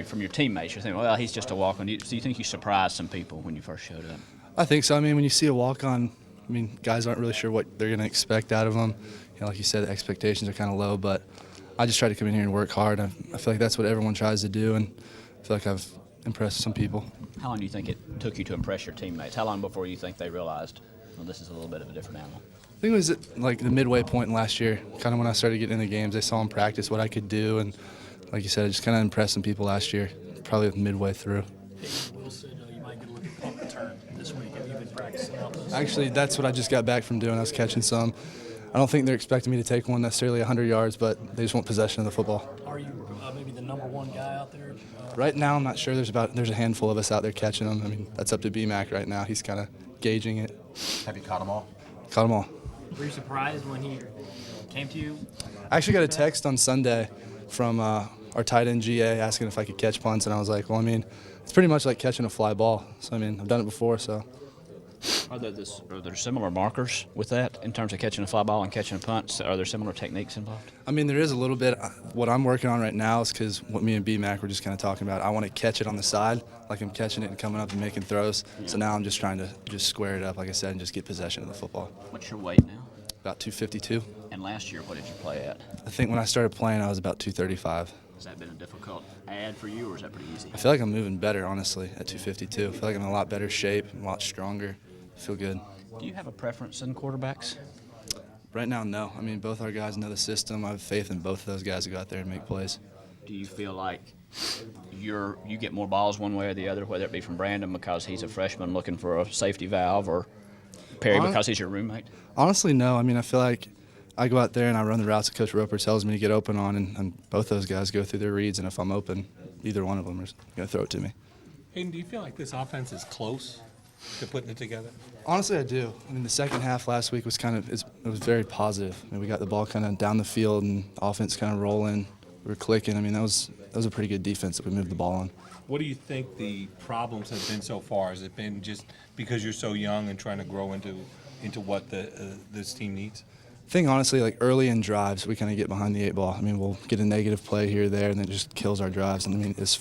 From your teammates, you're thinking, well, he's just a walk-on. So you think you surprised some people when you first showed up? I think so. I mean, when you see a walk-on, I mean, guys aren't really sure what they're going to expect out of them. You know, like you said, the expectations are kind of low, but I just try to come in here and work hard. I feel like that's what everyone tries to do, and I feel like I've impressed some people. How long do you think it took you to impress your teammates? How long before you think they realized, well, this is a little bit of a different animal? I think it was at, like, the midway point last year, kind of when I started getting in the games. They saw in practice what I could do, and like you said, I just kind of impressed some people last year, probably midway through. Will said you might get a little punt return this week. Have you been practicing out those? Actually, that's what I just got back from doing. I was catching some. I don't think they're expecting me to take one necessarily 100 yards, but they just want possession of the football. Are you maybe the number one guy out there? Right now, I'm not sure. There's a handful of us out there catching them. I mean, that's up to BMAC right now. He's kind of gauging it. Have you caught them all? Caught them all. Were you surprised when he came to you? I actually got a text on Sunday from our tight end GA asking if I could catch punts, and I was like, well, I mean, it's pretty much like catching a fly ball. So, I mean, I've done it before, so. Are there similar markers with that in terms of catching a fly ball and catching a punt? Are there similar techniques involved? I mean, there is a little bit. What I'm working on right now is because what me and BMAC were just kind of talking about, I want to catch it on the side, like I'm catching it and coming up and making throws. Yeah. So now I'm just trying to just square it up, like I said, and just get possession of the football. What's your weight now? About 252. And last year, what did you play at? I think when I started playing, I was about 235. Has that been a difficult add for you, or is that pretty easy? I feel like I'm moving better, honestly, at 252. I feel like I'm in a lot better shape, a lot stronger. I feel good. Do you have a preference in quarterbacks? Right now, no. I mean, both our guys know the system. I have faith in both of those guys to go out there and make plays. Do you feel like you get more balls one way or the other, whether it be from Brandon because he's a freshman looking for a safety valve, or Perry because he's your roommate? Honestly, no. I mean, I feel like I go out there and I run the routes that Coach Roper tells me to get open on, and both those guys go through their reads, and if I'm open, either one of them is going to throw it to me. Hayden, do you feel like this offense is close to putting it together? Honestly, I do. I mean, the second half last week was it was very positive. I mean, we got the ball kind of down the field and offense kind of rolling. We were clicking. I mean, that was a pretty good defense that we moved the ball on. What do you think the problems have been so far? Has it been just because you're so young and trying to grow into what this team needs? I think, honestly, like early in drives, we kind of get behind the 8 ball. I mean, we'll get a negative play here or there, and it just kills our drives. And I mean, as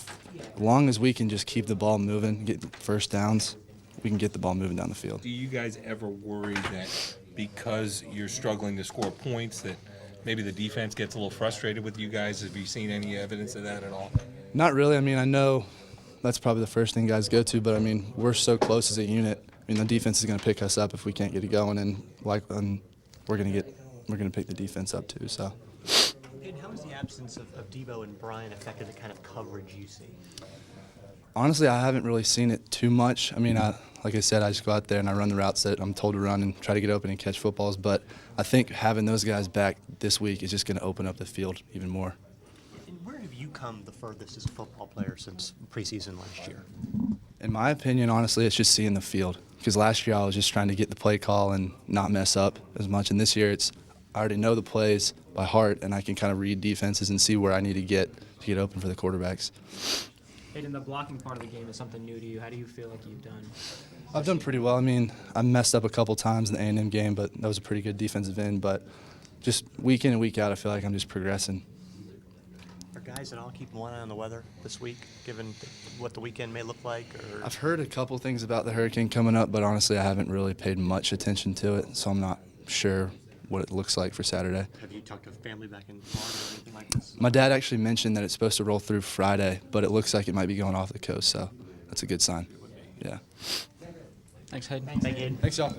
long as we can just keep the ball moving, get first downs, we can get the ball moving down the field. Do you guys ever worry that because you're struggling to score points that maybe the defense gets a little frustrated with you guys? Have you seen any evidence of that at all? Not really. I mean, I know that's probably the first thing guys go to, but I mean, we're so close as a unit. I mean, the defense is going to pick us up if we can't get it going, and we're going to pick the defense up too. So. And how has the absence of Debo and Brian affected the kind of coverage you see? Honestly, I haven't really seen it too much. I mean, like I said, I just go out there and I run the routes that I'm told to run and try to get open and catch footballs. But I think having those guys back this week is just going to open up the field even more. And where have you come the furthest as a football player since preseason last year? In my opinion, honestly, it's just seeing the field. Because last year I was just trying to get the play call and not mess up as much. And this year I already know the plays by heart, and I can kind of read defenses and see where I need to get open for the quarterbacks. Hayden, the blocking part of the game is something new to you. How do you feel like you've done? I've done pretty well. I mean, I messed up a couple times in the A&M game, but that was a pretty good defensive end. But just week in and week out, I feel like I'm just progressing. Are guys at all keeping one eye on the weather this week, given what the weekend may look like? Or? I've heard a couple things about the hurricane coming up, but honestly, I haven't really paid much attention to it, so I'm not sure what it looks like for Saturday. Have you talked to family back in Florida or anything like this? My dad actually mentioned that it's supposed to roll through Friday, but it looks like it might be going off the coast, so that's a good sign. Yeah. Thanks, Hayden. Thanks, Hayden. Thanks, y'all.